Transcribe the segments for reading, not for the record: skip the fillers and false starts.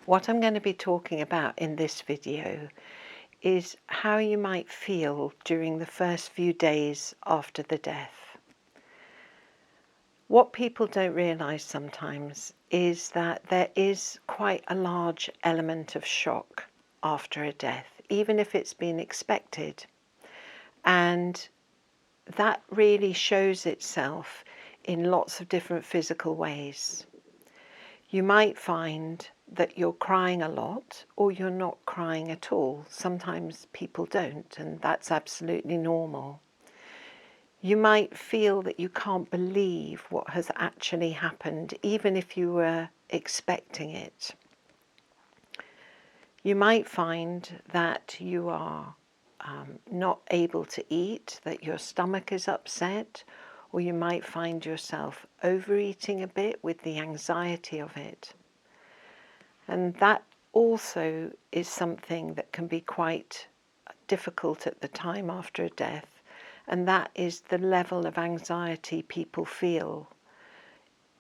What I'm going to be talking about in this video is how you might feel during the first few days after the death. What people don't realise sometimes is that there is quite a large element of shock after a death, even if it's been expected. And that really shows itself in lots of different physical ways. You might find that you're crying a lot or you're not crying at all. Sometimes people don't, and that's absolutely normal. You might feel that you can't believe what has actually happened, even if you were expecting it. You might find that you are not able to eat, that your stomach is upset, or you might find yourself overeating a bit with the anxiety of it. And that also is something that can be quite difficult at the time after a death, and that is the level of anxiety people feel.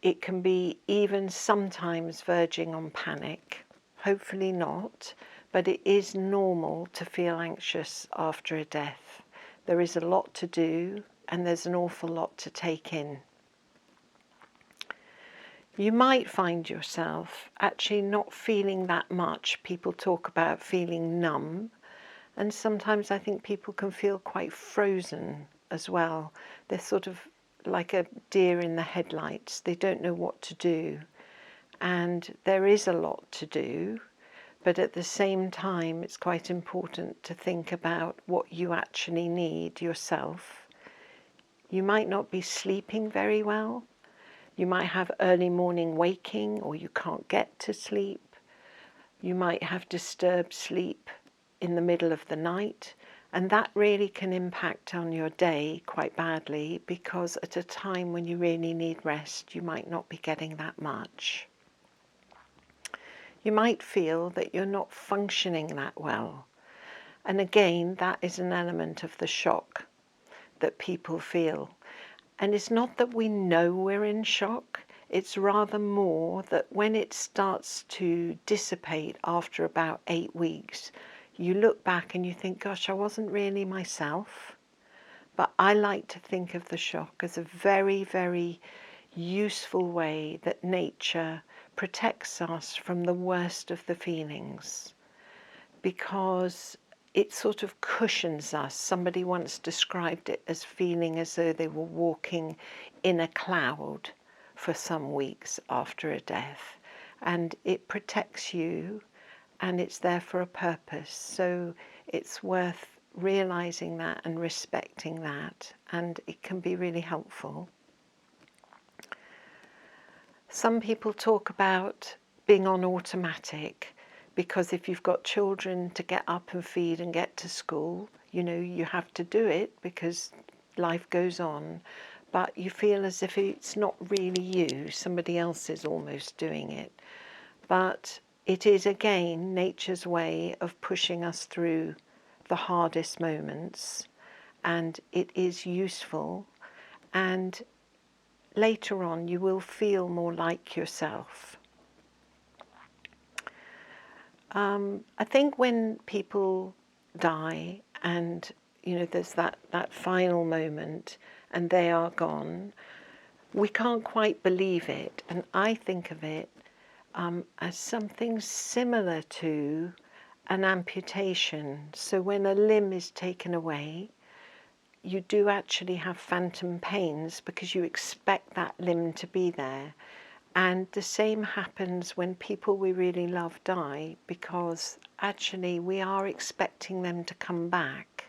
It can be even sometimes verging on panic, hopefully not, but it is normal to feel anxious after a death. There is a lot to do and there's an awful lot to take in. You might find yourself actually not feeling that much. People talk about feeling numb, and sometimes I think people can feel quite frozen as well. They're sort of like a deer in the headlights. They don't know what to do. And there is a lot to do, but at the same time, it's quite important to think about what you actually need yourself. You might not be sleeping very well. You might have early morning waking, or you can't get to sleep. You might have disturbed sleep in the middle of the night, and that really can impact on your day quite badly, because at a time when you really need rest, you might not be getting that much. You might feel that you're not functioning that well, and again, that is an element of the shock that people feel. And it's not that we know we're in shock, it's rather more that when it starts to dissipate after about 8 weeks, you look back and you think, gosh, I wasn't really myself. But I like to think of the shock as a very, very useful way that nature protects us from the worst of the feelings, because it sort of cushions us. Somebody once described it as feeling as though they were walking in a cloud for some weeks after a death, and it protects you. And it's there for a purpose, so it's worth realizing that and respecting that, and it can be really helpful. Some people talk about being on automatic, because if you've got children to get up and feed and get to school, you have to do it because life goes on, but you feel as if it's not really you, somebody else is almost doing it. But it is, again, nature's way of pushing us through the hardest moments, and it is useful, and later on you will feel more like yourself. I think when people die and there's that final moment and they are gone, we can't quite believe it, and I think of it as something similar to an amputation. So when a limb is taken away, you do actually have phantom pains because you expect that limb to be there. And the same happens when people we really love die, because actually we are expecting them to come back.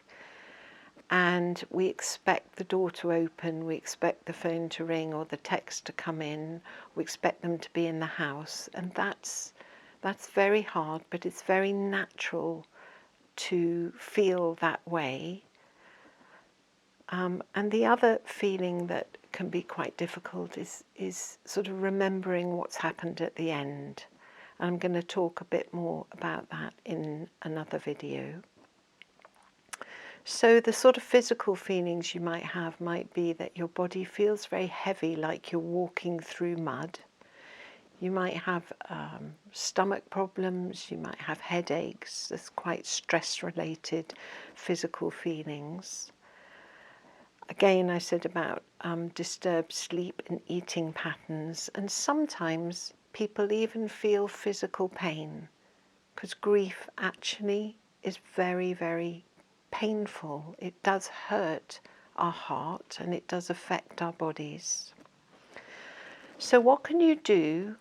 And we expect the door to open, we expect the phone to ring or the text to come in, we expect them to be in the house, and that's very hard, but it's very natural to feel that way. And the other feeling that can be quite difficult is sort of remembering what's happened at the end. And I'm going to talk a bit more about that in another video. So the sort of physical feelings you might have might be that your body feels very heavy, like you're walking through mud. You might have stomach problems, you might have headaches. That's quite stress-related physical feelings. Again, I said about disturbed sleep and eating patterns, and sometimes people even feel physical pain, because grief actually is very, very painful. It does hurt our heart and it does affect our bodies. So what can you do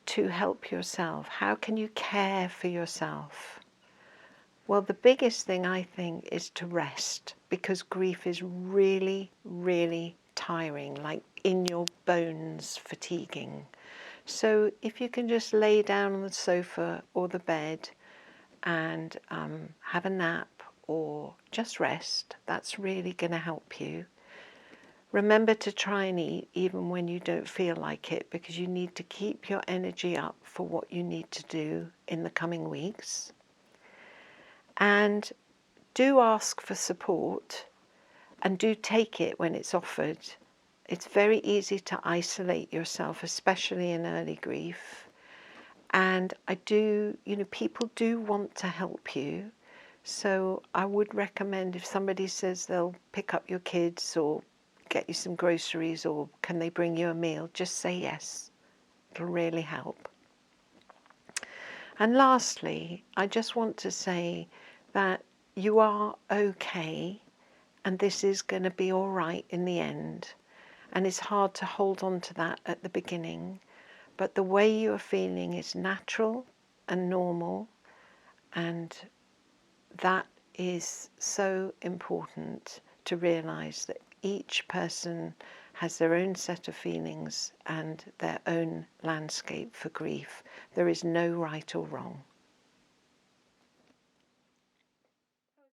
to help yourself? How can you care for yourself? Well, the biggest thing I think is to rest, because grief is really, really tiring, like in your bones, fatiguing. So if you can just lay down on the sofa or the bed and have a nap or just rest, that's really going to help you. Remember to try and eat even when you don't feel like it, because you need to keep your energy up for what you need to do in the coming weeks. And do ask for support and do take it when it's offered. It's very easy to isolate yourself, especially in early grief. And people do want to help you. So I would recommend, if somebody says they'll pick up your kids or get you some groceries or can they bring you a meal, just say yes. It'll really help. And lastly, I just want to say that you are okay and this is going to be all right in the end. And it's hard to hold on to that at the beginning, but the way you are feeling is natural and normal, and that is so important to realize that each person has their own set of feelings and their own landscape for grief. There is no right or wrong.